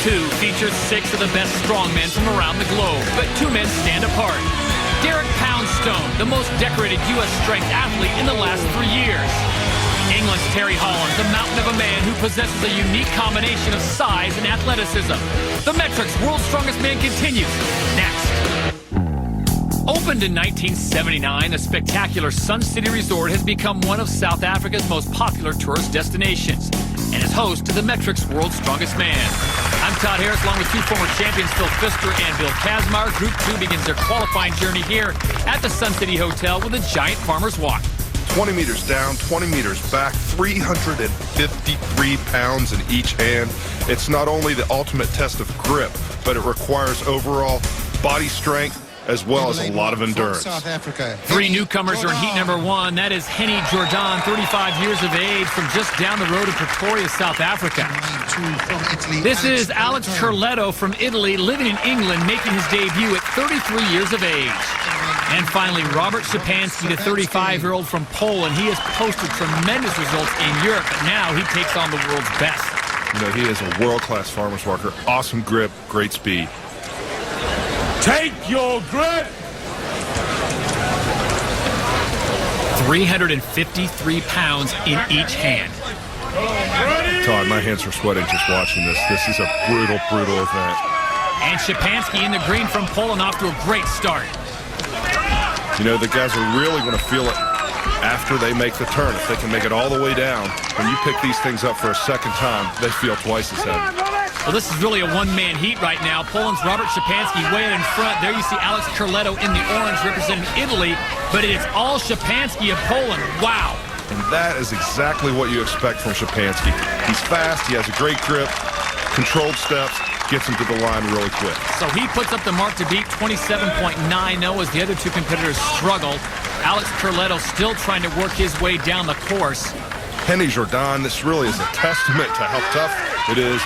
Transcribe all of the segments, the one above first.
2 features 6 of the best strongmen from around the globe, but 2 men stand apart. Derek Poundstone, the most decorated U.S. strength athlete in the last 3 years. England's Terry Holland, the mountain of a man who possesses a unique combination of size and athleticism. The Metrics World's Strongest Man continues next. Opened in 1979, the spectacular Sun City Resort has become one of South Africa's most popular tourist destinations and is host to the Metrics World's Strongest Man. I'm Todd Harris, along with 2 former champions Phil Pfister and Bill Kazmaier. Group 2 begins their qualifying journey here at the Sun City Hotel with a giant farmer's walk. 20 meters down, 20 meters back, 353 pounds in each hand. It's not only the ultimate test of grip, but it requires overall body strength as well as a lot of endurance. 3 newcomers are in heat number 1. That is Henny Jordan, 35 years of age, from just down the road in Pretoria, South Africa. This is Alex Cerleto from Italy, living in England, making his debut at 33 years of age. And finally, Robert Szczepanski, the 35-year-old from Poland. He has posted tremendous results in Europe, but now he takes on the world's best. You know, he is a world-class farmer's walker. Awesome grip, great speed. Take your grip! 353 pounds in each hand. Todd, my hands are sweating just watching this. This is a brutal, brutal event. And Szczepanski in the green from Poland off to a great start. You know, the guys are really going to feel it after they make the turn. If they can make it all the way down, when you pick these things up for a second time, they feel twice as heavy. Well, this is really a one-man heat right now. Poland's Robert Szczepanski way in front. There you see Alex Cerleto in the orange representing Italy, but it's all Szczepanski of Poland. Wow. And that is exactly what you expect from Szczepanski. He's fast, he has a great grip, controlled steps, gets him to the line really quick. So he puts up the mark to beat 27.90 as the other 2 competitors struggle. Alex Cerleto still trying to work his way down the course. Henny Jordan, this really is a testament to how tough it is.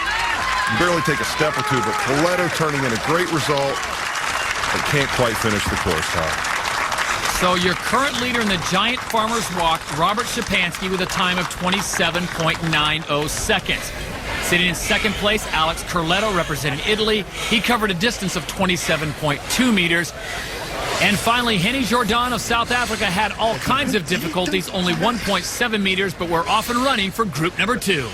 You barely take a step or 2, but Cerleto turning in a great result, but can't quite finish the course, Todd. So your current leader in the giant farmer's walk, Robert Szczepanski, with a time of 27.90 seconds. Sitting in second place, Alex Cerleto, representing Italy. He covered a distance of 27.2 meters. And finally, Henny Jordan of South Africa had all kinds of difficulties, only 1.7 meters, but we're off and running for group number 2.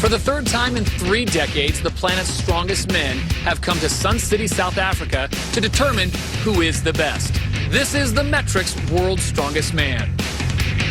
For the 3rd time in 3 decades, the planet's strongest men have come to Sun City, South Africa to determine who is the best. This is the Metrics World's Strongest Man.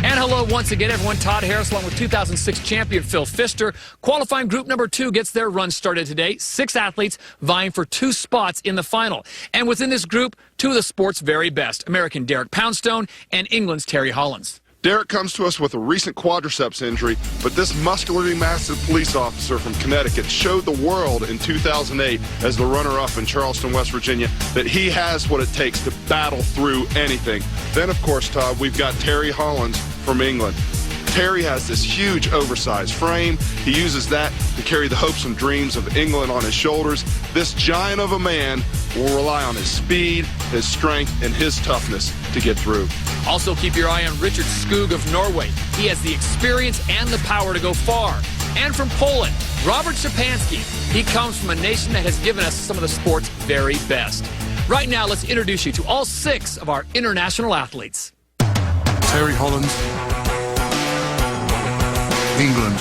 And hello once again, everyone. Todd Harris, along with 2006 champion Phil Pfister. Qualifying group number 2 gets their run started today. 6 athletes vying for 2 spots in the final. And within this group, 2 of the sport's very best, American Derek Poundstone and England's Terry Holland. Derek comes to us with a recent quadriceps injury, but this muscularly massive police officer from Connecticut showed the world in 2008 as the runner-up in Charleston, West Virginia, that he has what it takes to battle through anything. Then, of course, Todd, we've got Terry Holland from England. Terry has this huge oversized frame. He uses that to carry the hopes and dreams of England on his shoulders. This giant of a man will rely on his speed, his strength, and his toughness to get through. Also keep your eye on Richard Skog of Norway. He has the experience and the power to go far. And from Poland, Robert Szczepanski. He comes from a nation that has given us some of the sport's very best. Right now, let's introduce you to all 6 of our international athletes. Terry Holland, England.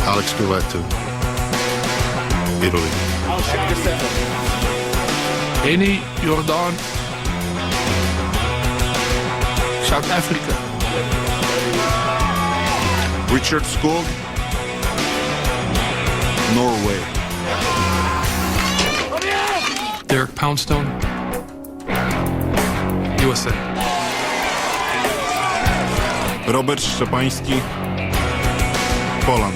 Alex Cerleto, Italy. Henny Jordan, South Africa. Richard Skog, Norway. Derek Poundstone, USA. Robert Szczepański, Poland.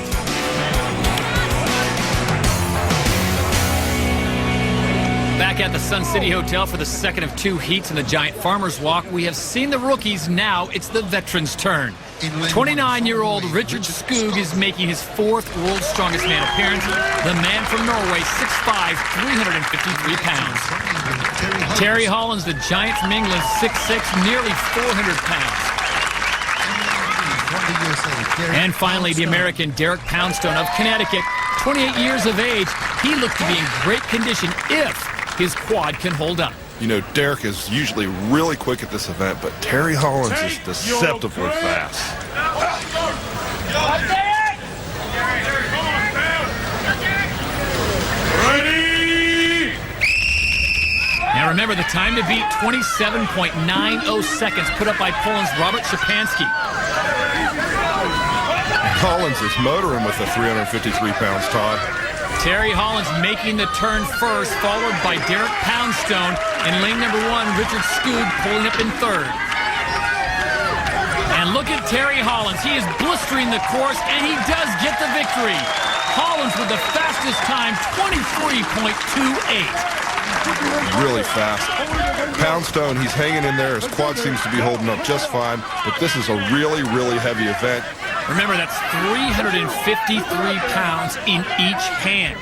Back at the Sun City Hotel for the second of 2 heats in the Giant Farmers Walk, we have seen the rookies. Now it's the veterans' turn. 29-year-old Richard Skoog is making his fourth World's Strongest Man appearance. The man from Norway, 6'5", 353 pounds. Terry Hollins, the giant from England, 6'6", nearly 400 pounds. And finally, the American Derek Poundstone of Connecticut, 28 years of age. He looked to be in great condition if his quad can hold up. You know, Derek is usually really quick at this event, but Terry Hollins is deceptively fast. Ready! Now remember, the time to beat, 27.90 seconds, put up by Poland's Robert Szczepanski. Hollins is motoring with the 353 pounds, Todd. Terry Hollins making the turn first, followed by Derek Poundstone. In lane number 1, Richard Skoog pulling up in third. And look at Terry Hollins. He is blistering the course, and he does get the victory. Hollins with the fastest time, 23.28. Really fast. Poundstone, he's hanging in there. His quad seems to be holding up just fine, but this is a really, really heavy event. Remember, that's 353 pounds in each hand.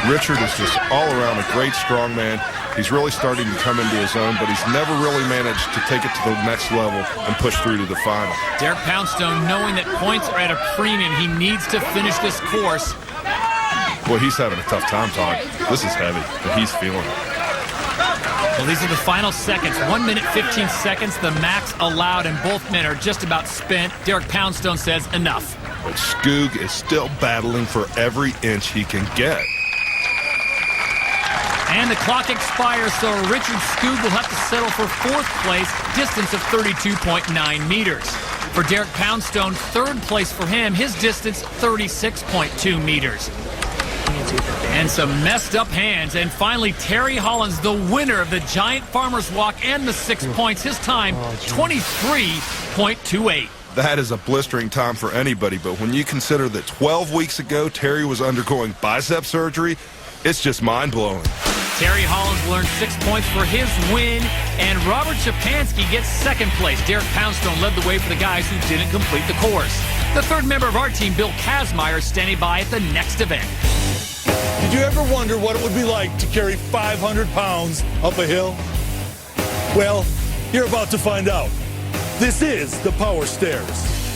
Richard is just all around a great strong man. He's really starting to come into his own, but he's never really managed to take it to the next level and push through to the final. Derek Poundstone, knowing that points are at a premium, he needs to finish this course. Boy, he's having a tough time, Todd. This is heavy, but he's feeling it. Well, these are the final seconds. 1 minute, 15 seconds, the max allowed, and both men are just about spent. Derek Poundstone says enough. But Skoog is still battling for every inch he can get. And the clock expires, so Richard Skoog will have to settle for fourth place, distance of 32.9 meters. For Derek Poundstone, third place for him, his distance 36.2 meters. And some messed up hands. And finally, Terry Hollins, the winner of the Giant Farmer's Walk and the 6 points. His time, 23.28. That is a blistering time for anybody, but when you consider that 12 weeks ago, Terry was undergoing bicep surgery, it's just mind-blowing. Terry Hollins will earn 6 points for his win, and Robert Szczepanski gets second place. Derek Poundstone led the way for the guys who didn't complete the course. The third member of our team, Bill Kazmaier, is standing by at the next event. Did you ever wonder what it would be like to carry 500 pounds up a hill? Well, you're about to find out. This is the Power Stairs.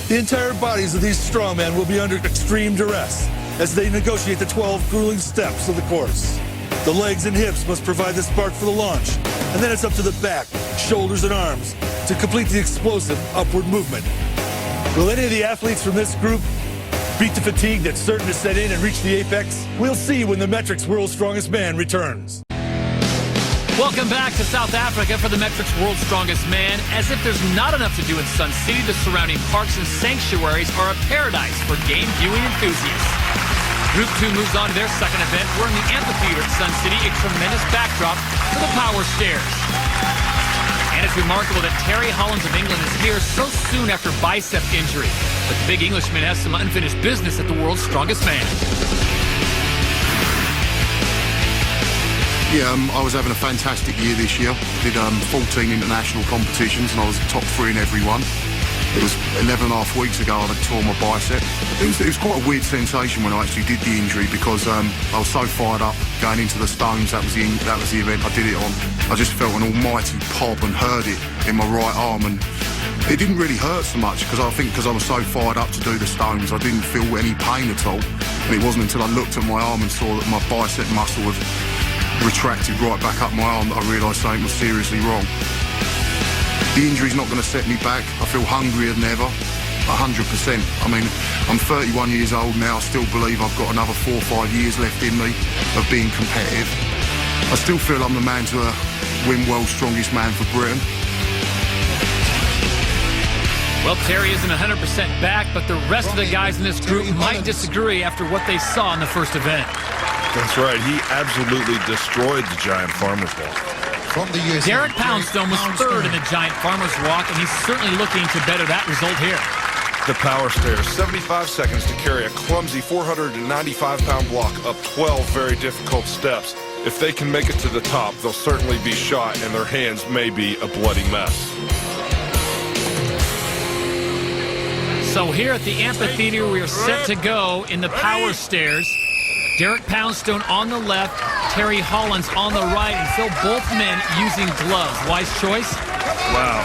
The entire bodies of these strongmen will be under extreme duress as they negotiate the 12 grueling steps of the course. The legs and hips must provide the spark for the launch, and then it's up to the back, shoulders, and arms to complete the explosive upward movement. Will any of the athletes from this group beat the fatigue that's certain to set in and reach the apex? We'll see when the Metrics World's Strongest Man returns. Welcome back to South Africa for the Metrics World's Strongest Man. As if there's not enough to do in Sun City, the surrounding parks and sanctuaries are a paradise for game viewing enthusiasts. Group 2 moves on to their second event. We're in the amphitheater at Sun City, a tremendous backdrop for the Power Stairs. And it's remarkable that Terry Hollins of England is here so soon after bicep injury. But the big Englishman has some unfinished business at the World's Strongest Man. Yeah, I was having a fantastic year this year. Did 14 international competitions and I was top 3 in every one. It was 11 and a half weeks ago I had tore my bicep. It was quite a weird sensation when I actually did the injury because I was so fired up going into the stones. That was the event I did it on. I just felt an almighty pop and heard it in my right arm, and it didn't really hurt so much because I think because I was so fired up to do the stones, I didn't feel any pain at all. And it wasn't until I looked at my arm and saw that my bicep muscle had retracted right back up my arm that I realised something was seriously wrong. The injury's not going to set me back. I feel hungrier than ever, 100%. I mean, I'm 31 years old now. I still believe I've got another 4 or 5 years left in me of being competitive. I still feel I'm the man to win World's Strongest Man for Britain. Well, Terry isn't 100% back, but the rest of the guys in this group might disagree after what they saw in the first event. That's right. He absolutely destroyed the Giant Farmer's Walk. Derek Poundstone was third in the Giant Farmer's Walk, and he's certainly looking to better that result here. The Power Stairs, 75 seconds to carry a clumsy 495-pound block up 12 very difficult steps. if they can make it to the top, they'll certainly be shot, and their hands may be a bloody mess. So here at the amphitheater, we are set to go in the power stairs. Derek Poundstone on the left, Terry Hollins on the right, and Phil, both men using gloves. Wise choice? Wow,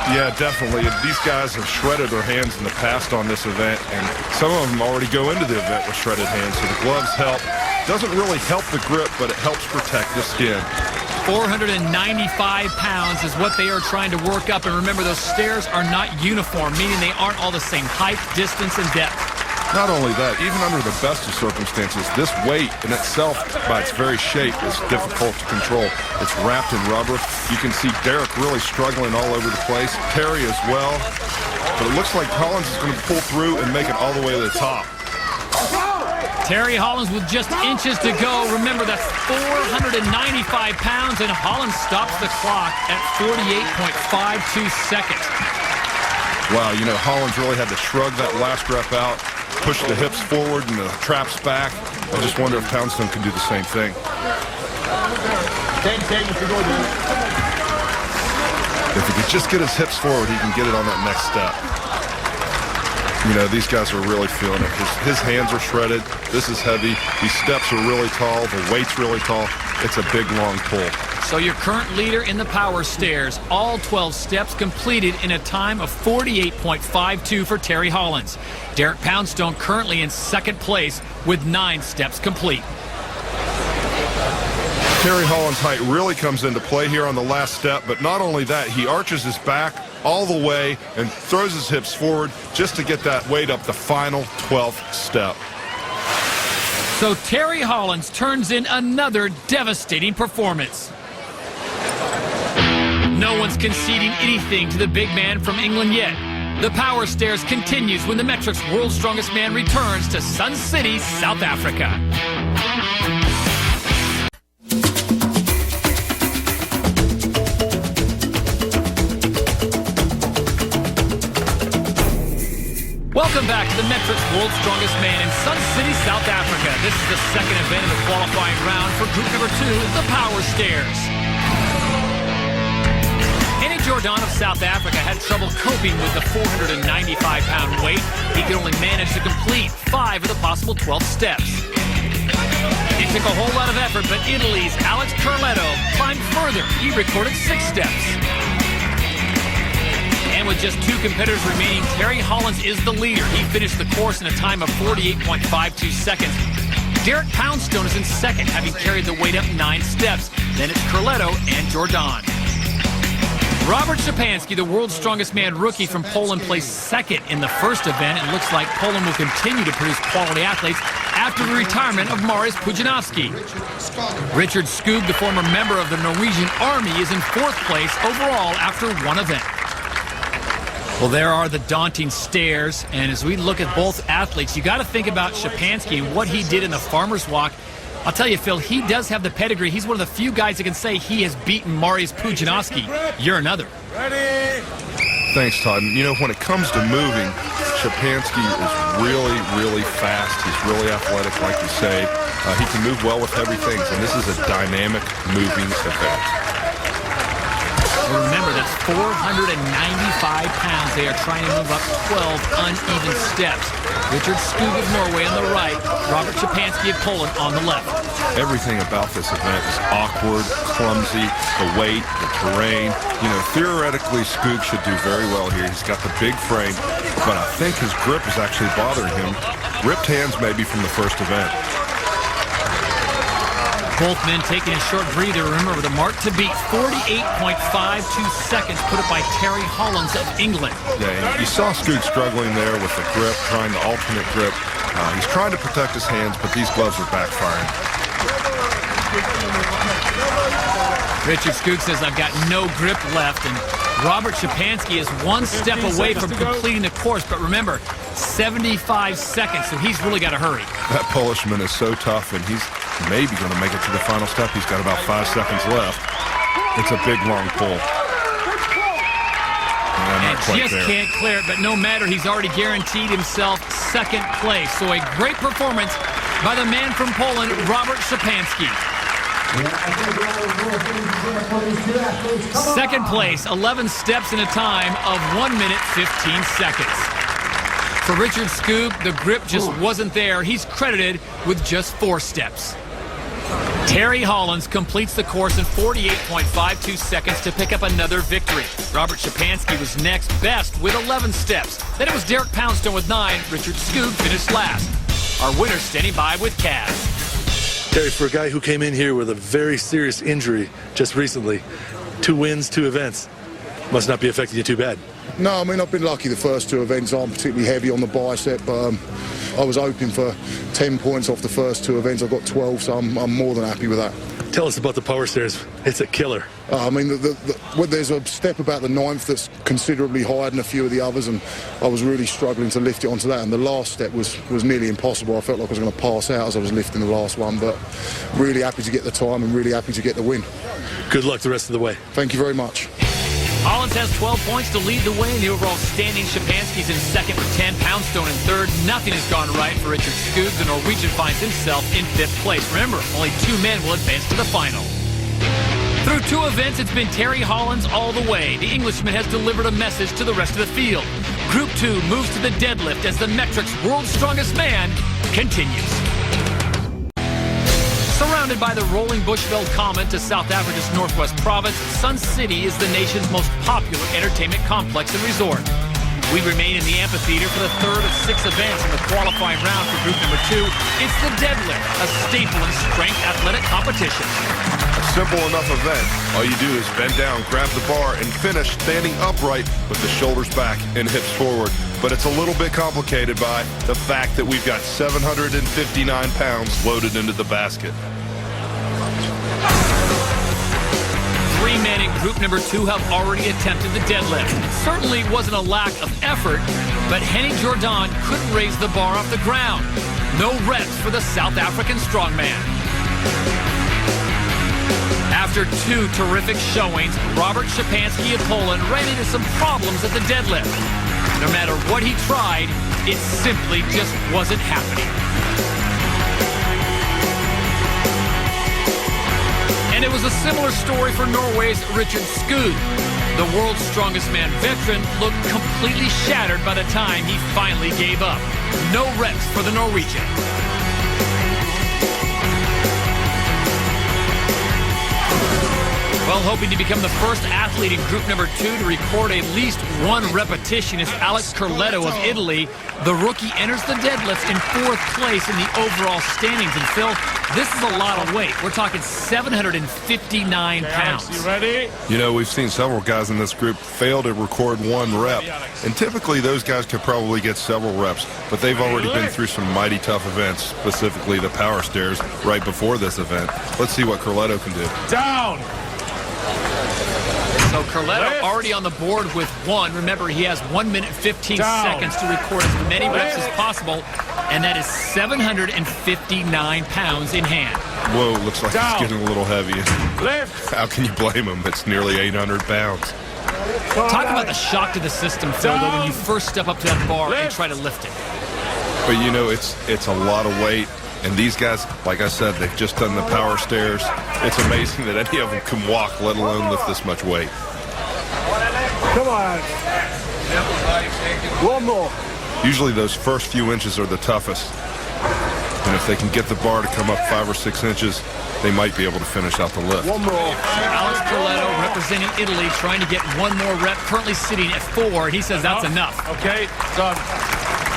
yeah, definitely. These guys have shredded their hands in the past on this event, and some of them already go into the event with shredded hands, so the gloves help. Doesn't really help the grip, but it helps protect the skin. 495 pounds is what they are trying to work up, and remember, those stairs are not uniform, meaning they aren't all the same height, distance, and depth. Not only that, even under the best of circumstances, this weight in itself, by its very shape, is difficult to control. It's wrapped in rubber. You can see Derek really struggling all over the place. Terry as well. But it looks like Hollins is going to pull through and make it all the way to the top. Terry Hollins with just inches to go. Remember, that's 495 pounds, and Hollins stops the clock at 48.52 seconds. Wow, Hollins really had to shrug that last rep out, push the hips forward and the traps back. I just wonder if Poundstone can do the same thing. If he could just get his hips forward, he can get it on that next step. These guys are really feeling it. His hands are shredded. This is heavy. These steps are really tall. The weight's really tall. It's a big, long pull. So your current leader in the power stairs, all 12 steps completed in a time of 48.52 for Terry Hollins. Derek Poundstone currently in second place with 9 steps complete. Terry Hollins' height really comes into play here on the last step, but not only that, he arches his back all the way and throws his hips forward just to get that weight up the final 12th step. So Terry Hollins turns in another devastating performance. No one's conceding anything to the big man from England yet. The power stairs continues when the Metrics World's Strongest Man returns to Sun City, South Africa. Welcome back to the Metrics World's Strongest Man in Sun City, South Africa. This is the second event of the qualifying round for group number 2, the Power Stairs. Andy Jordan of South Africa had trouble coping with the 495-pound weight. He could only manage to complete 5 of the possible 12 steps. It took a whole lot of effort, but Italy's Alex Carletto climbed further. He recorded 6 steps. And with just 2 competitors remaining, Terry Hollins is the leader. He finished the course in a time of 48.52 seconds. Derek Poundstone is in second, having carried the weight up 9 steps. Then it's Carletto and Jordan. Robert Szczepanski, the world's strongest man rookie from Poland, placed second in the first event. It looks like Poland will continue to produce quality athletes after the retirement of Mariusz Pudzianowski. Richard Skoog, the former member of the Norwegian Army, is in 4th place overall after 1 event. Well, there are the daunting stairs, and as we look at both athletes, you got to think about Szczepanski and what he did in the Farmer's Walk. I'll tell you, Phil, he does have the pedigree. He's one of the few guys that can say he has beaten Mariusz Pudzianowski. You're another. Ready? Thanks, Todd. When it comes to moving, Szczepanski is really, really fast. He's really athletic, like you say. He can move well with heavy things, and this is a dynamic moving event. Remember, that's 495 pounds. They are trying to move up 12 uneven steps. Richard Skoog of Norway on the right, Robert Szczepanski of Poland on the left. Everything about this event is awkward, clumsy, the weight, the terrain. Theoretically, Skoog should do very well here. He's got the big frame, but I think his grip is actually bothering him. Ripped hands maybe from the first event. Both men taking a short breather. Remember, the mark to beat, 48.52 seconds, put up by Terry Hollins of England. Yeah, you saw Skoog struggling there with the grip, trying the alternate grip. He's trying to protect his hands, but these gloves are backfiring. Richard Skoog says, I've got no grip left, and Robert Szczepanski is 1 step away from completing the course, but remember, 75 seconds, so he's really got to hurry. That Polishman is so tough, and he's maybe going to make it to the final step. He's got about 5 seconds left. It's a big, long pull. And just can't clear it, but no matter, he's already guaranteed himself 2nd place. So a great performance by the man from Poland, Robert Szczepanski. Second place, 11 steps in a time of 1 minute 15 seconds. For Richard Scoob, the grip just wasn't there. He's credited with just 4 steps. Terry Hollins completes the course in 48.52 seconds to pick up another victory. Robert Szczepanski was next, best with 11 steps. Then it was Derek Poundstone with 9. Richard Scoob finished last. Our winner standing by with Kaz. Terry, for a guy who came in here with a very serious injury just recently, 2 wins, 2 events, must not be affecting you too bad. No, I mean, I've been lucky the first 2 events aren't particularly heavy on the bicep, but I was hoping for 10 points off the first 2 events. I got 12, so I'm more than happy with that. Tell us about the power stairs. It's a killer. I mean, there's a step about the 9th that's considerably higher than a few of the others, and I was really struggling to lift it onto that, and the last step was nearly impossible. I felt like I was going to pass out as I was lifting the last one, but really happy to get the time and really happy to get the win. Good luck the rest of the way. Thank you very much. Hollins has 12 points to lead the way in the overall standing. Szczepanski's in second with 10. Poundstone in third. Nothing has gone right for Richard Scoob. The Norwegian finds himself in 5th place. Remember, only 2 men will advance to the final. Through 2 events, it's been Terry Hollins all the way. The Englishman has delivered a message to the rest of the field. Group 2 moves to the deadlift as the Metrics World's Strongest Man continues. Surrounded by the rolling Bushveld Common to South Africa's Northwest Province, Sun City is the nation's most popular entertainment complex and resort. We remain in the amphitheater for the 3rd of 6 events in the qualifying round for group number 2. It's the deadlift, a staple in strength athletic competition. A simple enough event. All you do is bend down, grab the bar, and finish standing upright with the shoulders back and hips forward. But it's a little bit complicated by the fact that we've got 759 pounds loaded into the basket. 3 men in group number 2 have already attempted the deadlift. It certainly wasn't a lack of effort, but Henny Jordan couldn't raise the bar off the ground. No reps for the South African strongman. After 2 terrific showings, Robert Szczepanski of Poland ran into some problems at the deadlift. No matter what he tried, it simply just wasn't happening. And it was a similar story for Norway's Richard Scoob. The world's strongest man veteran looked completely shattered by the time he finally gave up. No reps for the Norwegian. Well, hoping to become the first athlete in group number 2 to record at least 1 repetition is Alex Corletto of Italy. The rookie enters the deadlift in 4th place in the overall standings. And Phil, this is a lot of weight. We're talking 759 pounds. You ready? You know, we've seen several guys in this group fail to record 1 rep. And typically those guys could probably get several reps, but they've already been through some mighty tough events, specifically the power stairs right before this event. Let's see what Corletto can do. Down. So Corletto already on the board with 1. Remember, he has 1 minute 15 seconds to record as many reps as possible, and that is 759 pounds in hand. Whoa, looks like it's getting a little heavy. Lift. How can you blame him? It's nearly 800 pounds. Talk about the shock to the system, Phil, though, when you first step up to that bar and try to lift it. But, you know, it's a lot of weight. And these guys, like I said, they've just done the power stairs. It's amazing that any of them can walk, let alone lift this much weight. Come on. 1 more. Usually those first few inches are the toughest. And if they can get the bar to come up 5 or 6 inches, they might be able to finish out the lift. 1 more. Alex Corletto representing Italy, trying to get 1 more rep, currently sitting at 4. He says that's enough. Okay, done.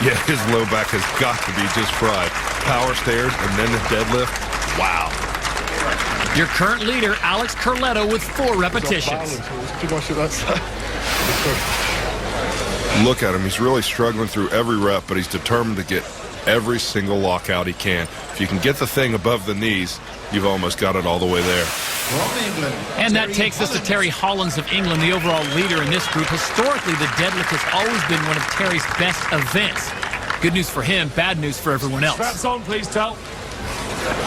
Yeah, his low back has got to be just fried. Power stairs and then the deadlift. Wow. Your current leader, Alex Corletto, with 4 repetitions. Too much of that side. Look at him. He's really struggling through every rep, but he's determined to get every single lockout he can. If you can get the thing above the knees, you've almost got it all the way there. And that takes us to Terry Hollins of England, the overall leader in this group. Historically, the deadlift has always been one of Terry's best events. Good news for him, bad news for everyone else. Straps on, please, Tal.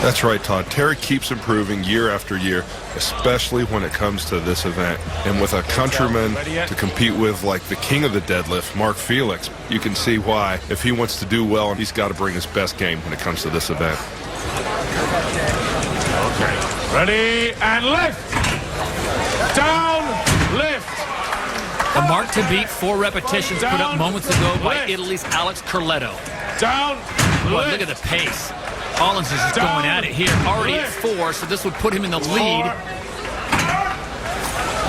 That's right, Todd. Terry keeps improving year after year, especially when it comes to this event. And with a countryman to compete with like the king of the deadlift, Mark Felix, you can see why. If he wants to do well, he's got to bring his best game when it comes to this event. Okay. Ready, and lift. Down, lift. The mark to beat, 4 repetitions put up moments ago by Italy's Alex Corletto. Down, Boy, lift. look at the pace. Hollins is just going at it here, already at 4, so this would put him in the lead.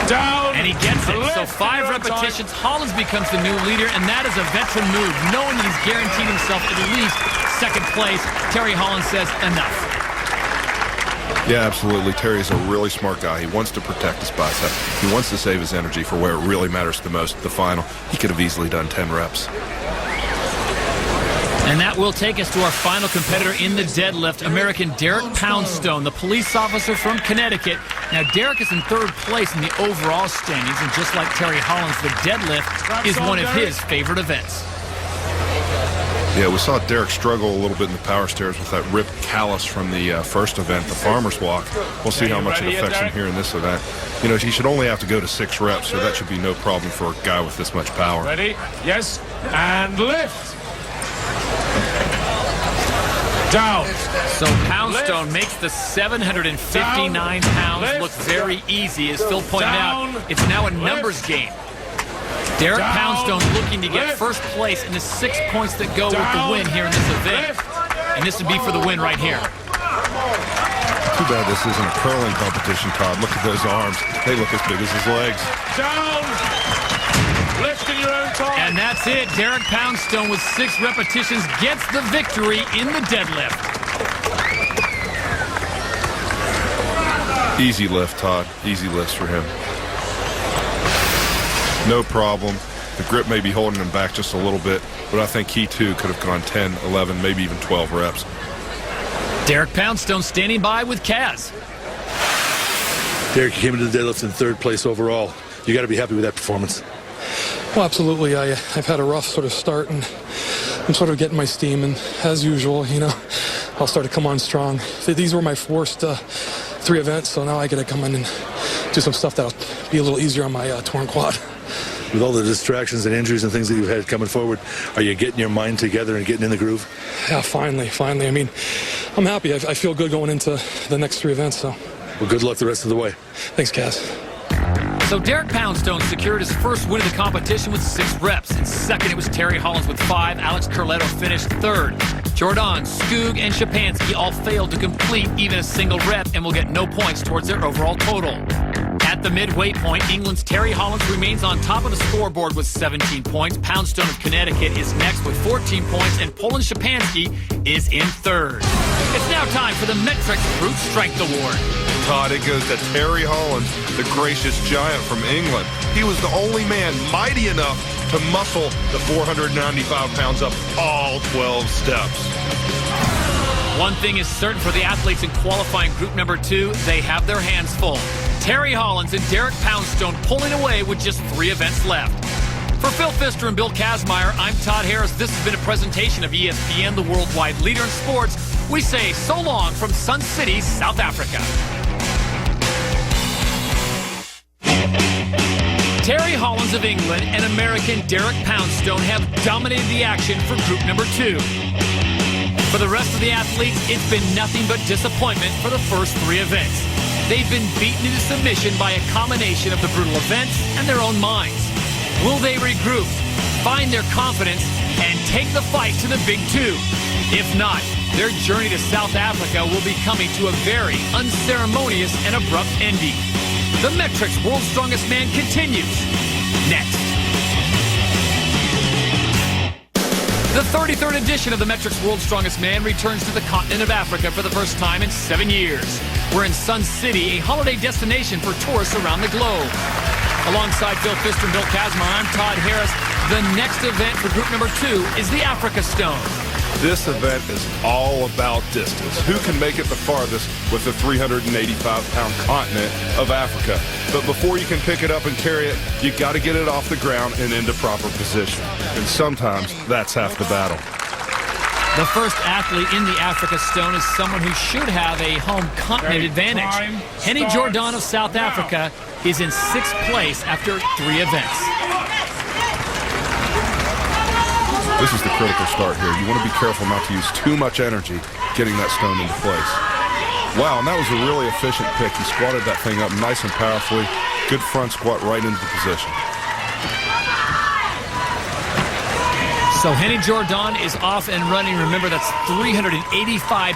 Down, And he gets it. So lift. 5 repetitions, Hollins becomes the new leader, and that is a veteran move, knowing that he's guaranteed himself at least 2nd place. Terry Hollins says enough. Yeah, absolutely. Terry's a really smart guy. He wants to protect his bicep. He wants to save his energy for where it really matters the most, the final. He could have easily done 10 reps. And that will take us to our final competitor in the deadlift, American Derek Poundstone, the police officer from Connecticut. Now, Derek is in 3rd place in the overall standings, and just like Terry Hollins, the deadlift is one of his favorite events. Yeah, we saw Derek struggle a little bit in the power stairs with that ripped callus from the first event, the farmer's walk. We'll see how much it affects him here in this event. You know, he should only have to go to 6 reps, so that should be no problem for a guy with this much power. Ready, yes, and lift. Down. So Poundstone makes the 759 pounds look very easy. As Phil pointed out, it's now a numbers game. Derek Poundstone looking to get 1st place in the 6 points that go with the win here in this event. And this would be for the win right here. Too bad this isn't a curling competition, Todd. Look at those arms. They look as big as his legs. Down. Lift in your own time. And that's it. Derek Poundstone with 6 repetitions gets the victory in the deadlift. Easy lift, Todd. Easy lifts for him. No problem. The grip may be holding him back just a little bit, but I think he too could have gone 10, 11, maybe even 12 reps. Derek Poundstone standing by with Kaz. Derek, you came into the deadlift in 3rd place overall. You got to be happy with that performance. Well, absolutely. I've had a rough sort of start, and I'm sort of getting my steam. And as usual, you know, I'll start to come on strong. These were my worst 3 events, so now I got to come in and do some stuff that'll be a little easier on my torn quad. With all the distractions and injuries and things that you've had coming forward, are you getting your mind together and getting in the groove? Yeah, finally. I mean, I'm happy. I feel good going into the next 3 events. So, Well, good luck the rest of the way. thanks, Kaz. So Derek Poundstone secured his 1st win of the competition with 6 reps. In 2nd, it was Terry Hollins with 5. Alex Corletto finished 3rd. Jordan, Skoog, and Shapansky all failed to complete even a single rep and will get no points towards their overall total. At the midway point, England's Terry Hollins remains on top of the scoreboard with 17 points. Poundstone of Connecticut is next with 14 points, and Poland Shapansky is in 3rd. It's now time for the Metrix Brute Strength Award. Todd, it goes to Terry Hollins, the gracious giant from England. He was the only man mighty enough to muscle the 495 pounds up all 12 steps. One thing is certain for the athletes in qualifying group number 2, they have their hands full. Terry Hollins and Derek Poundstone pulling away with just 3 events left. For Phil Pfister and Bill Kazmaier, I'm Todd Harris. This has been a presentation of ESPN, the worldwide leader in sports. We say so long from Sun City, South Africa. Terry Hollins of England and American Derek Poundstone have dominated the action for group number 2. For the rest of the athletes, it's been nothing but disappointment for the first 3 events. They've been beaten into submission by a combination of the brutal events and their own minds. Will they regroup, find their confidence, and take the fight to the Big 2? If not, their journey to South Africa will be coming to a very unceremonious and abrupt ending. The Metrix World's Strongest Man continues next. The 33rd edition of the Metrix World's Strongest Man returns to the continent of Africa for the first time in 7 years. We're in Sun City, a holiday destination for tourists around the globe. Alongside Phil Pfister and Bill Kazmaier, I'm Todd Harris. The next event for group number 2 is the Africa Stone. This event is all about distance. Who can make it the farthest with the 385-pound continent of Africa? But before you can pick it up and carry it, you got to get it off the ground and into proper position. And sometimes that's half the battle. The first athlete in the Africa Stone is someone who should have a home continent advantage. Henny Jordan of South Africa is in 6th place after 3 events. This is the critical start here. You want to be careful not to use too much energy getting that stone into place. Wow, and that was a really efficient pick. He squatted that thing up nice and powerfully. Good front squat right into the position. So Henny Jourdain is off and running. Remember, that's 385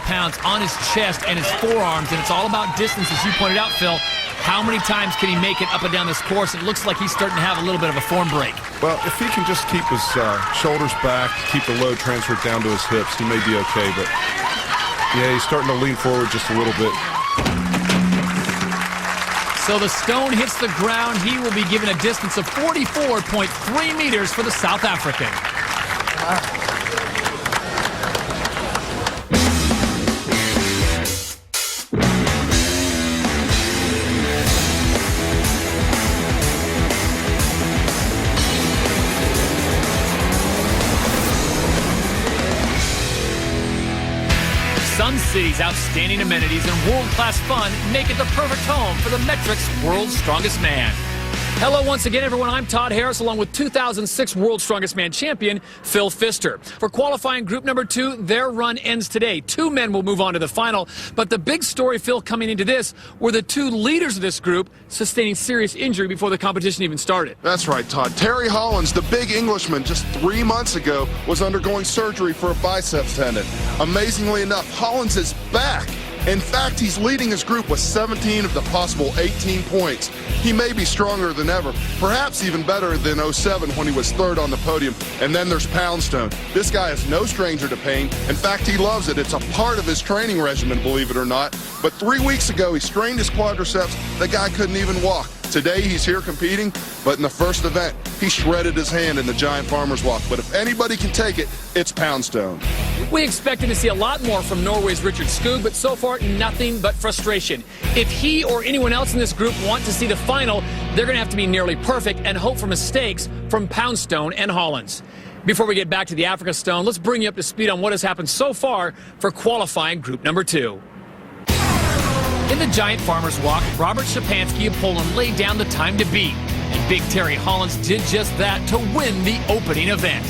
pounds on his chest and his forearms, and it's all about distance, as you pointed out, Phil. How many times can he make it up and down this course? It looks like he's starting to have a little bit of a form break. Well, if he can just keep his shoulders back, keep the load transferred down to his hips, he may be okay. But, yeah, he's starting to lean forward just a little bit. So the stone hits the ground. He will be given a distance of 44.3 meters for the South African. Sun City's outstanding amenities and world-class fun make it the perfect home for the Metrics World's Strongest Man. Hello once again, everyone. I'm Todd Harris, along with 2006 World's Strongest Man champion Phil Pfister. For qualifying group number 2, their run ends today. 2 men will move on to the final. But the big story, Phil, coming into this were the 2 leaders of this group sustaining serious injury before the competition even started. That's right, Todd. Terry Hollands, the big Englishman, just 3 months ago was undergoing surgery for a biceps tendon. Amazingly enough, Hollands is back. In fact, he's leading his group with 17 of the possible 18 points. He may be stronger than ever, perhaps even better than 07 when he was 3rd on the podium. And then there's Poundstone. This guy is no stranger to pain. In fact, he loves it. It's a part of his training regimen, believe it or not. But 3 weeks ago, he strained his quadriceps. The guy couldn't even walk. Today, he's here competing, but in the first event, he shredded his hand in the Giant Farmer's Walk. But if anybody can take it, it's Poundstone. We expected to see a lot more from Norway's Richard Skog, but so far, nothing but frustration. If he or anyone else in this group want to see the final, they're going to have to be nearly perfect and hope for mistakes from Poundstone and Hollands. Before we get back to the Africa Stone, let's bring you up to speed on what has happened so far for qualifying group number 2. In the Giant Farmer's Walk, Robert Szczepanski of Poland laid down the time to beat, and Big Terry Hollands did just that to win the opening event.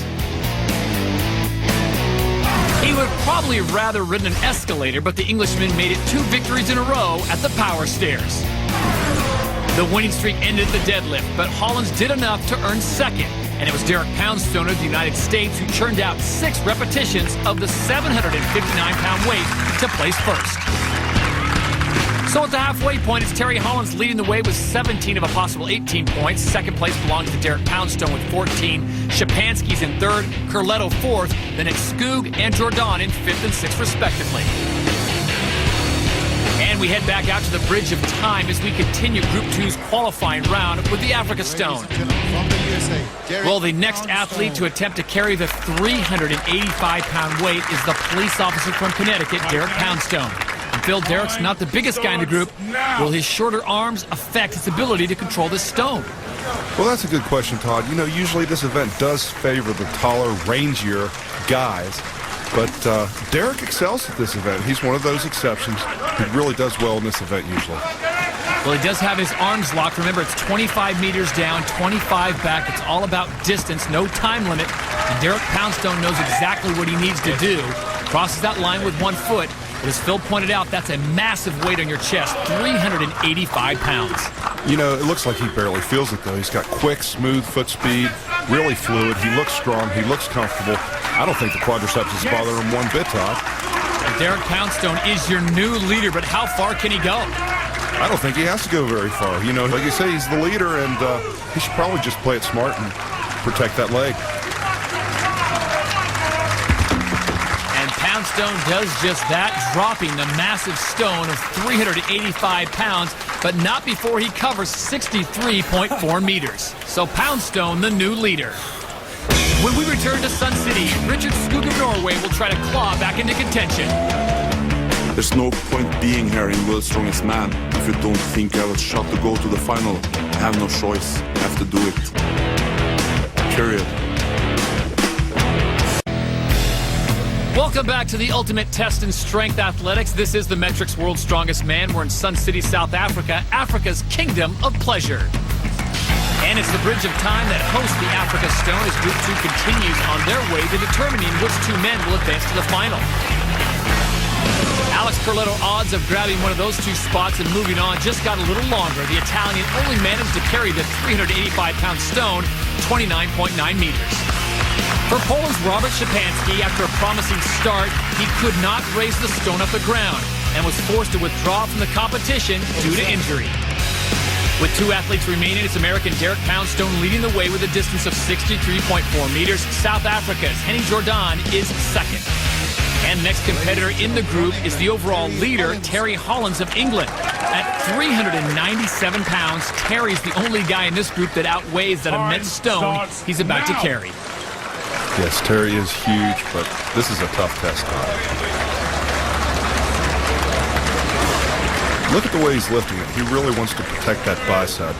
He would probably have rather ridden an escalator, but the Englishman made it 2 victories in a row at the Power Stairs. The winning streak ended at the deadlift, but Hollands did enough to earn 2nd, and it was Derek Poundstone of the United States who churned out 6 repetitions of the 759-pound weight to place 1st. So at the halfway point, it's Terry Hollands leading the way with 17 of a possible 18 points. 2nd place belongs to Derek Poundstone with 14. Szczepanski's in 3rd, Curletto 4th. Then it's Skog and Jourdain in 5th and 6th, respectively. And we head back out to the Bridge of Time as we continue Group 2's qualifying round with the Africa Stone. Well, the next athlete to attempt to carry the 385-pound weight is the police officer from Connecticut, Derek Poundstone. Phil, Derek's not the biggest guy in the group. Will his shorter arms affect his ability to control this stone? Well, that's a good question, Todd. You know, usually this event does favor the taller, rangier guys. But Derek excels at this event. He's one of those exceptions who really does well in this event usually. Well, he does have his arms locked. Remember, it's 25 meters down, 25 back. It's all about distance, no time limit. And Derek Poundstone knows exactly what he needs to do. Crosses that line with 1 foot. But as Phil pointed out, that's a massive weight on your chest, 385 pounds. You know, it looks like he barely feels it, though. He's got quick, smooth foot speed, really fluid. He looks strong. He looks comfortable. I don't think the quadriceps is bothering him one bit, Todd. Derek Poundstone is your new leader, but how far can he go? I don't think he has to go very far. You know, like you say, he's the leader, and he should probably just play it smart and protect that leg. Poundstone does just that, dropping the massive stone of 385 pounds, but not before he covers 63.4 meters. So Poundstone, the new leader. When we return to Sun City, Richard Skog of Norway will try to claw back into contention. There's no point being here in World's Strongest Man if you don't think you have a shot to go to the final. You have no choice. You have to do it. Period. Welcome back to the ultimate test in strength athletics. This is the Metrics World's Strongest Man. We're in Sun City, South Africa, Africa's kingdom of pleasure. And it's the Bridge of Time that hosts the Africa Stone as Group 2 continues on their way to determining which 2 men will advance to the final. Alex Corletto odds of grabbing one of those two spots and moving on just got a little longer. The Italian only managed to carry the 385-pound stone 29.9 meters. For Poland's Robert Szczepanski, after a promising start, he could not raise the stone off the ground and was forced to withdraw from the competition due to injury. With two athletes remaining, it's American Derek Poundstone leading the way with a distance of 63.4 meters. South Africa's Henny Jordan is second. And next competitor in the group is the overall leader, Terry Hollands of England. At 397 pounds, Terry's the only guy in this group that outweighs that immense stone he's about to carry. Yes, Terry is huge, but this is a tough test. Look at the way he's lifting it. He really wants to protect that bicep.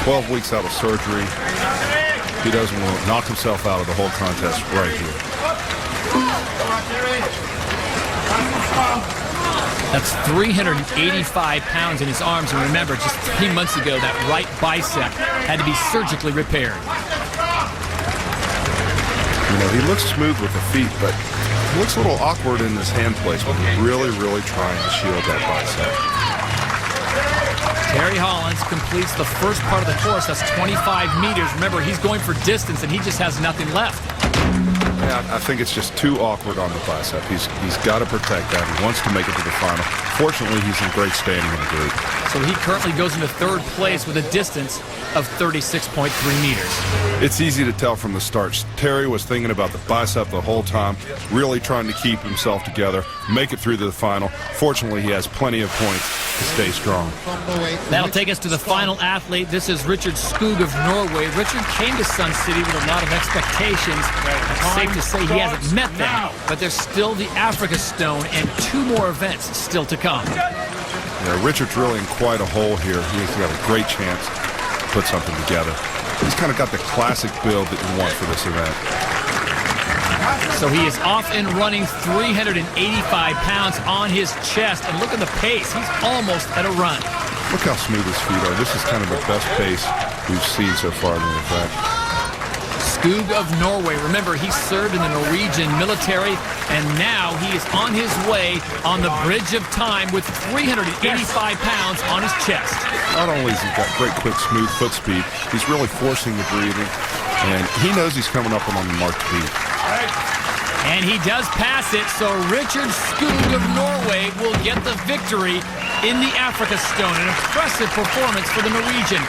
12 weeks out of surgery. He doesn't want to knock himself out of the whole contest right here. That's 385 pounds in his arms. And remember, just 3 months ago, that right bicep had to be surgically repaired. You know, he looks smooth with the feet, but he looks a little awkward in his hand placement. He's really, really trying to shield that bicep. Terry Hollands completes the first part of the course. That's 25 meters. Remember, he's going for distance, and he just has nothing left. Yeah, I think it's just too awkward on the bicep. He's got to protect that. He wants to make it to the final. Fortunately, he's in great standing in the group. So he currently goes into third place with a distance of 36.3 meters. It's easy to tell from the start. Terry was thinking about the bicep the whole time, really trying to keep himself together, make it through to the final. Fortunately, he has plenty of points to stay strong. That'll take us to the final athlete. This is Richard Skog of Norway. Richard came to Sun City with a lot of expectations. It's safe to say he hasn't met them, but there's still the Africa Stone and 2 more events still to come. Yeah, Richard's really in quite a hole here. He's got a great chance to put something together. He's kind of got the classic build that you want for this event. So he is off and running, 385 pounds on his chest. And look at the pace. He's almost at a run. Look how smooth his feet are. This is kind of the best pace we've seen so far in the event. Skog of Norway. Remember, he served in the Norwegian military, and now he is on his way on the Bridge of Time with 385 pounds on his chest. Not only has he got great, quick, smooth foot speed, he's really forcing the breathing, and he knows he's coming up on the mark to beat. And he does pass it, so Richard Skog of Norway will get the victory in the Africa Stone. An impressive performance for the Norwegian.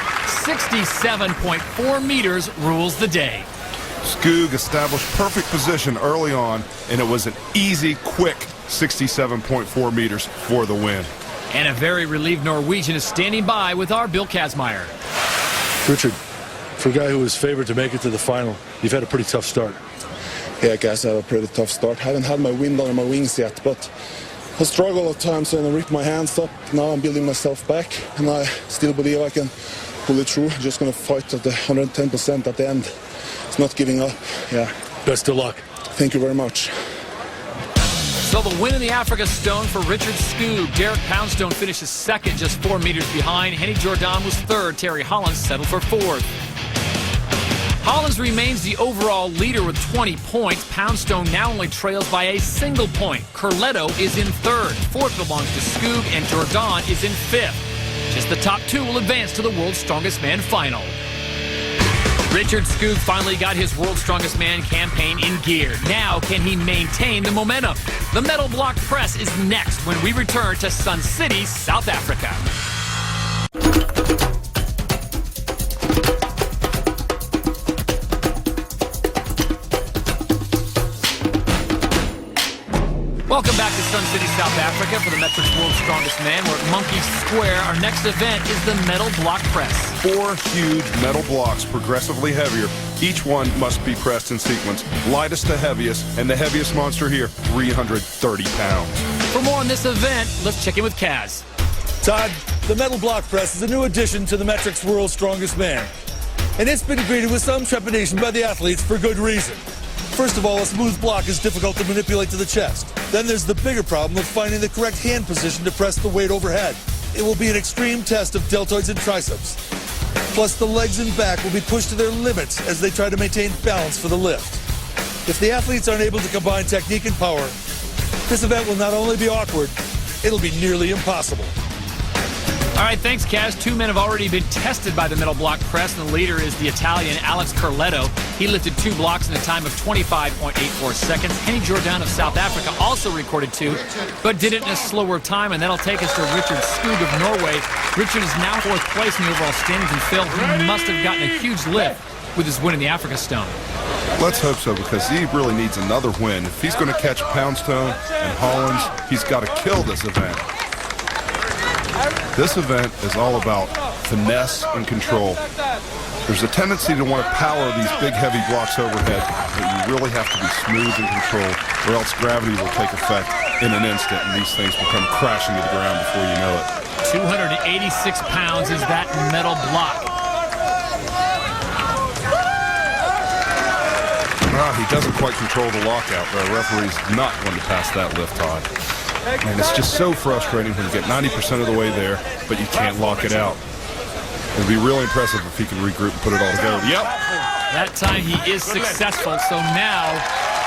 67.4 meters rules the day. Skog established perfect position early on, and it was an easy, quick 67.4 meters for the win. And a very relieved Norwegian is standing by with our Bill Kazmaier. Richard, for a guy who was favored to make it to the final, you've had a pretty tough start. Yeah, I guess I had a pretty tough start. Haven't had my wind under my wings yet, but I struggle at times and I rip my hands up. Now I'm building myself back, and I still believe I can pull it through. Just going to fight at the 110% at the end. It's not giving up. Yeah. Best of luck. Thank you very much. So the win in the Africa Stone for Richard Skog. Derek Poundstone finishes second, just 4 meters behind. Henny Jordan was third. Terry Hollands settled for fourth. Hollands remains the overall leader with 20 points. Poundstone now only trails by a single point. Corletto is in third. Fourth belongs to Skog, and Jordan is in fifth. Just the top 2 will advance to the World's Strongest Man final. Richard Skog finally got his World's Strongest Man campaign in gear. Now, can he maintain the momentum? The Metal Block Press is next when we return to Sun City, South Africa. Welcome back to Sun City, South Africa for the Metrics World's Strongest Man. We're at Monkey Square. Our next event is the Metal Block Press. 4 huge metal blocks, progressively heavier. Each one must be pressed in sequence, lightest to heaviest, and the heaviest monster here, 330 pounds. For more on this event, let's check in with Kaz. Todd, the Metal Block Press is a new addition to the Metrics World's Strongest Man. And it's been greeted with some trepidation by the athletes for good reason. First of all, a smooth block is difficult to manipulate to the chest. Then there's the bigger problem of finding the correct hand position to press the weight overhead. It will be an extreme test of deltoids and triceps. Plus, the legs and back will be pushed to their limits as they try to maintain balance for the lift. If the athletes aren't able to combine technique and power, This event will not only be awkward, it'll be nearly impossible. All right, thanks, Kaz. Two men have already been tested by the middle block press, and the leader is the Italian Alex Carletto. He lifted 2 blocks in a time of 25.84 seconds. Henny Jordan of South Africa also recorded 2, but did it in a slower time, and that'll take us to Richard Skog of Norway. Richard is now 4th place in the overall standings, and Phil, he must have gotten a huge lift with his win in the Africa Stone. Let's hope so, because he really needs another win. If he's going to catch Poundstone and Hollins, he's got to kill this event. This event is all about finesse and control. There's a tendency to want to power these big, heavy blocks overhead, but you really have to be smooth and controlled, or else gravity will take effect in an instant, and these things will come crashing to the ground before you know it. 286 pounds is that metal block. He doesn't quite control the lockout. The referee's not going to pass that lift on. And it's just so frustrating when you get 90% of the way there, but you can't lock it out. It'd be really impressive if he could regroup and put it all together. Yep. That time he is successful. So now,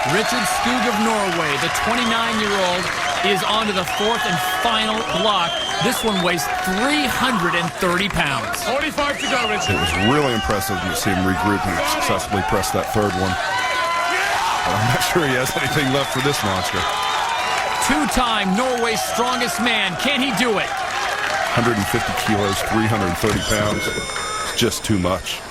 Richard Skog of Norway, the 29-year-old, is on to the 4th and final block. This one weighs 330 pounds. 45 to go, Richard. It was really impressive to see him regroup and successfully press that 3rd one. But I'm not sure he has anything left for this monster. 2-time Norway's strongest man. Can he do it? 150 kilos, 330 pounds. It's just too much.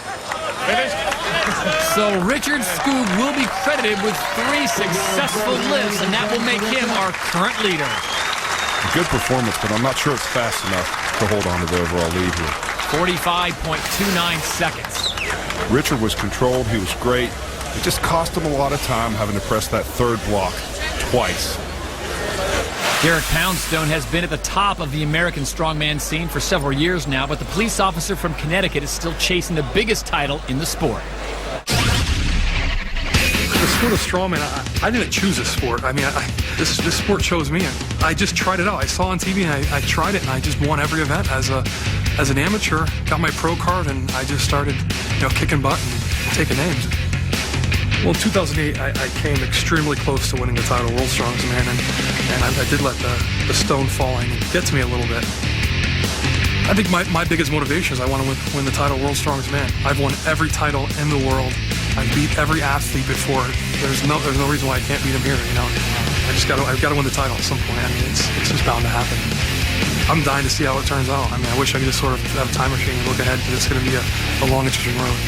So Richard Skog will be credited with 3 successful lifts, and that will make him our current leader. A good performance, but I'm not sure it's fast enough to hold on to the overall lead here. 45.29 seconds. Richard was controlled. He was great. It just cost him a lot of time having to press that 3rd block twice. Derek Poundstone has been at the top of the American strongman scene for several years now, but the police officer from Connecticut is still chasing the biggest title in the sport. The sport of strongman, I didn't choose this sport. I mean, this sport chose me. I just tried it out. I saw on TV and I tried it, and I just won every event as an amateur. Got my pro card, and I just started, kicking butt and taking names. Well, in 2008, I came extremely close to winning the title, World's Strongest Man, and I did let the stone falling get to me a little bit. I think my biggest motivation is I want to win the title, World's Strongest Man. I've won every title in the world. I've beat every athlete before. There's no reason why I can't beat him here. I've got to win the title at some point. I mean, it's just bound to happen. I'm dying to see how it turns out. I mean, I wish I could just sort of have a time machine and look ahead, but it's going to be a long, interesting road.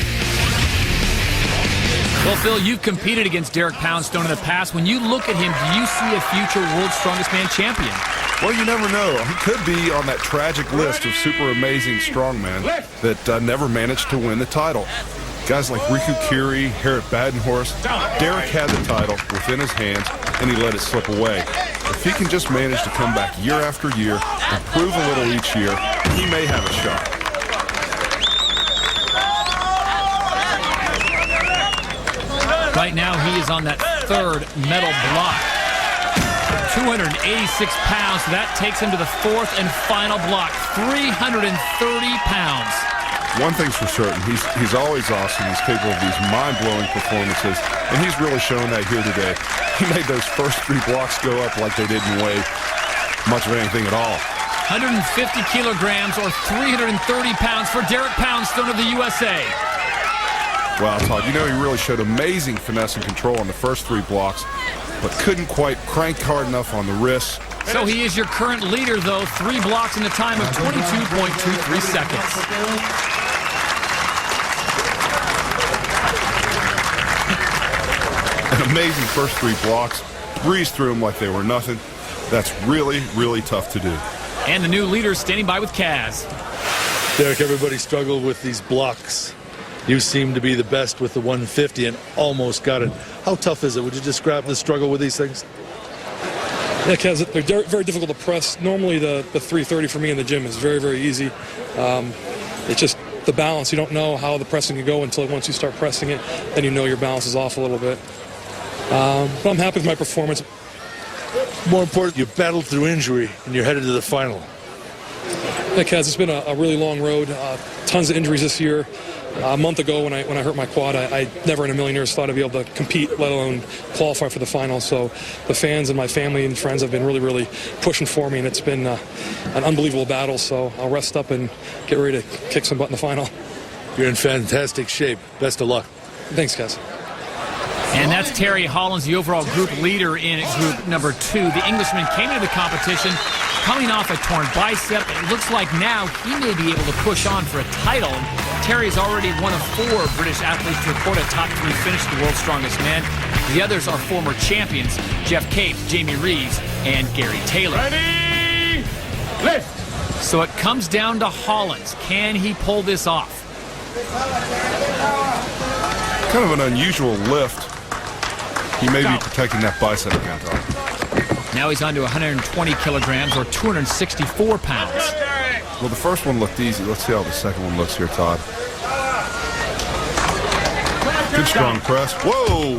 Well, Phil, you've competed against Derek Poundstone in the past. When you look at him, do you see a future World's Strongest Man champion? Well, you never know. He could be on that tragic list of super amazing strongmen that never managed to win the title. Guys like Riku Kiri, Harriet Badenhorst. Derek had the title within his hands, and he let it slip away. If he can just manage to come back year after year, improve a little each year, he may have a shot. Right now, he is on that 3rd metal block. 286 pounds. That takes him to the 4th and final block. 330 pounds. One thing's for certain, he's always awesome. He's capable of these mind-blowing performances, and he's really shown that here today. He made those first 3 blocks go up like they didn't weigh much of anything at all. 150 kilograms or 330 pounds for Derek Poundstone of the USA. Wow, Todd, he really showed amazing finesse and control on the first 3 blocks, but couldn't quite crank hard enough on the wrists. So he is your current leader, though, 3 blocks in a time of 22.23 seconds. An amazing first 3 blocks, breezed through them like they were nothing. That's really, really tough to do. And the new leader standing by with Kaz. Derek, everybody struggled with these blocks. You seem to be the best with the 150 and almost got it. How tough is it? Would you describe the struggle with these things? Yeah, Kaz, they're very difficult to press. Normally the 330 for me in the gym is very, very easy. It's just the balance. You don't know how the pressing can go until once you start pressing it, then you know your balance is off a little bit. But I'm happy with my performance. More important, you battled through injury and you're headed to the final. Yeah, Kaz, it's been a really long road. Tons of injuries this year. A month ago when I hurt my quad, I never in a million years thought I'd be able to compete, let alone qualify for the final. So the fans and my family and friends have been really, really pushing for me, and it's been an unbelievable battle. So I'll rest up and get ready to kick some butt in the final. You're in fantastic shape. Best of luck. Thanks, guys. And that's Terry Hollins, the overall group leader in group number 2. The Englishman came into the competition coming off a torn bicep. It looks like now he may be able to push on for a title. Terry's already one of 4 British athletes to record a top 3 finish the World's Strongest Man. The others are former champions, Jeff Cape, Jamie Reeves, and Gary Taylor. Ready, lift! So it comes down to Hollins. Can he pull this off? Kind of an unusual lift. He may be protecting that bicep again, Todd. Now he's on to 120 kilograms or 264 pounds. Well, the first one looked easy. Let's see how the second one looks here, Todd. Good strong press. Whoa!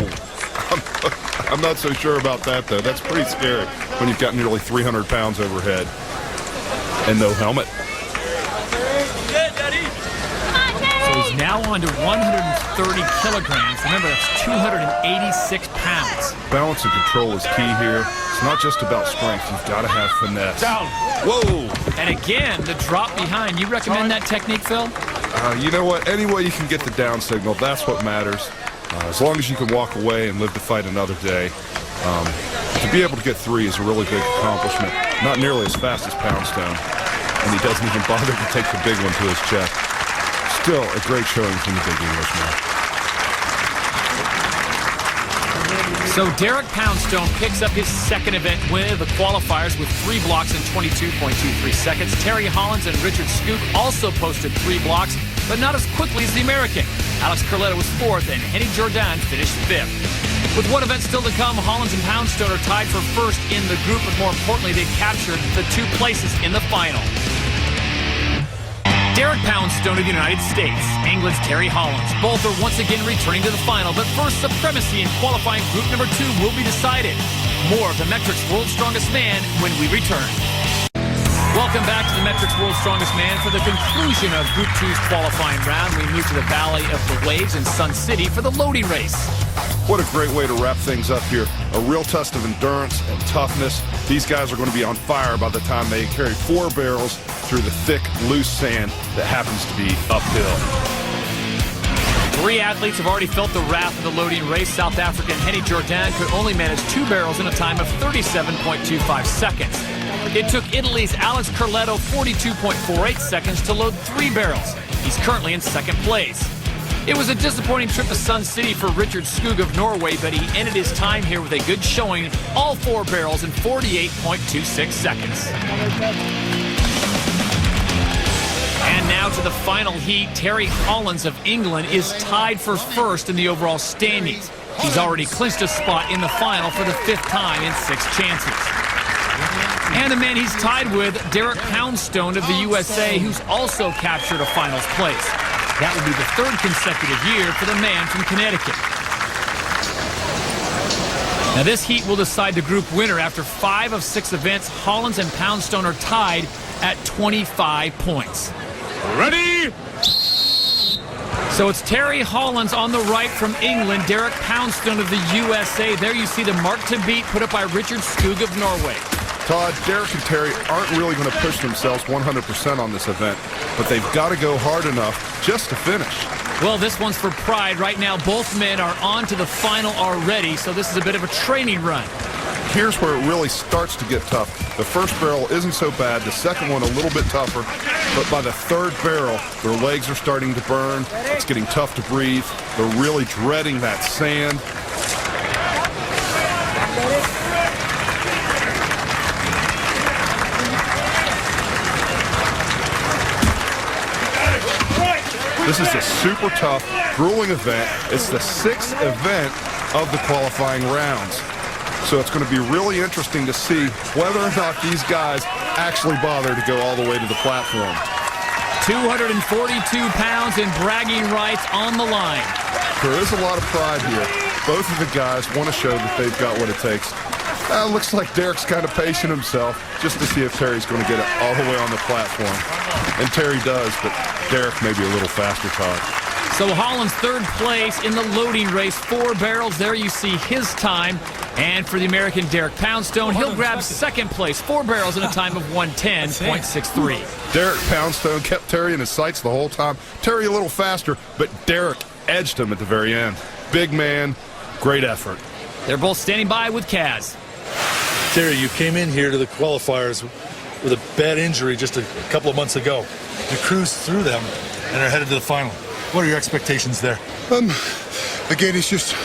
I'm not so sure about that, though. That's pretty scary when you've got nearly 300 pounds overhead and no helmet. So he's now on to 130 kilograms. Remember, that's 286 pounds. Balance and control is key here. It's not just about strength. You've got to have finesse. Down. Whoa! And again, the drop behind. You recommend that technique, Phil? You know what? Any way you can get the down signal, that's what matters. As long as you can walk away and live to fight another day. To be able to get 3 is a really big accomplishment. Not nearly as fast as Poundstone. And he doesn't even bother to take the big one to his chest. Still a great showing from the big Englishman. So Derek Poundstone picks up his second event win of the qualifiers with 3 blocks in 22.23 seconds. Terry Hollins and Richard Skook also posted 3 blocks, but not as quickly as the American. Alex Carletto was 4th, and Henny Jourdain finished 5th. With one event still to come, Hollins and Poundstone are tied for 1st in the group, but more importantly, they captured the 2 places in the final. Derek Poundstone of the United States, England's Terry Hollins. Both are once again returning to the final, but first, supremacy in qualifying group number 2 will be decided. More of the Metrics World's Strongest Man when we return. Welcome back to the Metrics World's Strongest Man. For the conclusion of Group 2's qualifying round, we move to the Valley of the Waves in Sun City for the loading race. What a great way to wrap things up here. A real test of endurance and toughness. These guys are going to be on fire by the time they carry 4 barrels through the thick, loose sand that happens to be uphill. 3 athletes have already felt the wrath of the loading race. South African Henny Jourdain could only manage 2 barrels in a time of 37.25 seconds. It took Italy's Alex Carletto 42.48 seconds to load 3 barrels. He's currently in 2nd place. It was a disappointing trip to Sun City for Richard Skoog of Norway, but he ended his time here with a good showing, all 4 barrels in 48.26 seconds. And now to the final heat. Terry Hollins of England is tied for 1st in the overall standings. He's already clinched a spot in the final for the 5th time in 6 chances. And the man he's tied with, Derek Poundstone of the USA, who's also captured a finals place. That would be the 3rd consecutive year for the man from Connecticut. Now this heat will decide the group winner. After 5 of 6 events, Hollins and Poundstone are tied at 25 points. Ready? So it's Terry Hollins on the right from England, Derek Poundstone of the USA. There you see the mark to beat put up by Richard Skoog of Norway. Todd, Derek and Terry aren't really going to push themselves 100% on this event, but they've got to go hard enough just to finish. Well, this one's for pride. Right now, both men are on to the final already, so this is a bit of a training run. Here's where it really starts to get tough. The first barrel isn't so bad, the second one a little bit tougher, but by the 3rd barrel, their legs are starting to burn. It's getting tough to breathe. They're really dreading that sand. This is a super tough, grueling event. It's the 6th event of the qualifying rounds. So it's going to be really interesting to see whether or not these guys actually bother to go all the way to the platform. 242 pounds in bragging rights on the line. There is a lot of pride here. Both of the guys want to show that they've got what it takes. Looks like Derek's kind of pacing himself just to see if Terry's going to get it all the way on the platform. And Terry does, but Derek may be a little faster, Todd. So Holland's third place in the loading race, 4 barrels. There you see his time. And for the American Derek Poundstone, he'll grab second place, 4 barrels in a time of 1:10.63. Derek Poundstone kept Terry in his sights the whole time. Terry a little faster, but Derek edged him at the very end. Big man, great effort. They're both standing by with Kaz. Terry, you came in here to the qualifiers with a bad injury just a couple of months ago. You cruised through them and are headed to the final. What are your expectations there? Again, it's just,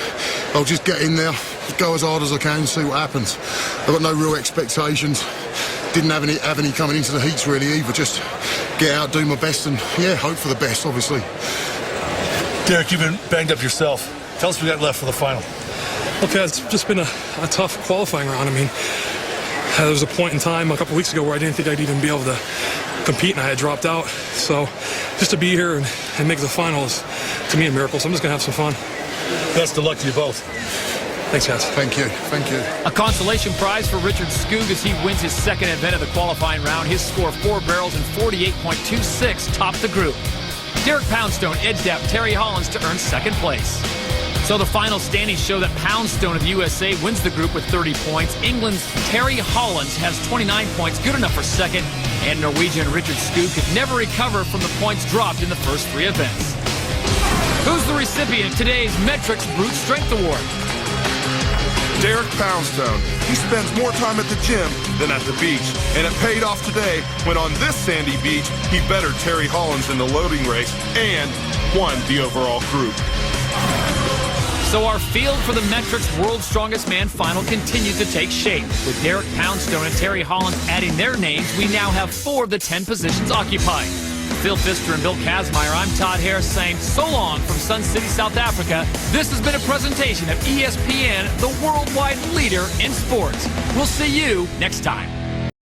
I'll just get in there, go as hard as I can, see what happens. I've got no real expectations. Didn't have any coming into the heats really either. Just get out, do my best, and yeah, hope for the best, obviously. Derek, you've been banged up yourself. Tell us what we got left for the final. Okay, it's just been a tough qualifying round. I mean, there was a point in time a couple weeks ago where I didn't think I'd even be able to compete, and I had dropped out. So just to be here and make the final is, to me, a miracle. So I'm just going to have some fun. Best of luck to you both. Thanks, guys. Thank you. Thank you. A consolation prize for Richard Skoog as he wins his second event of the qualifying round. His score, 4 barrels and 48.26, topped the group. Derek Poundstone edged out Terry Hollands to earn second place. So the final standings show that Poundstone of the USA wins the group with 30 points. England's Terry Hollands has 29 points, good enough for second. And Norwegian Richard Skoog could never recover from the points dropped in the first 3 events. Who's the recipient of today's Metrics Brute Strength Award? Derek Poundstone. He spends more time at the gym than at the beach. And it paid off today when on this sandy beach, he bettered Terry Hollands in the loading race and won the overall group. So our field for the Metrics World's Strongest Man final continues to take shape. With Derek Poundstone and Terry Hollands adding their names, we now have 4 of the 10 positions occupied. Phil Pfister and Bill Kazmaier, I'm Todd Harris saying so long from Sun City, South Africa. This has been a presentation of ESPN, the worldwide leader in sports. We'll see you next time.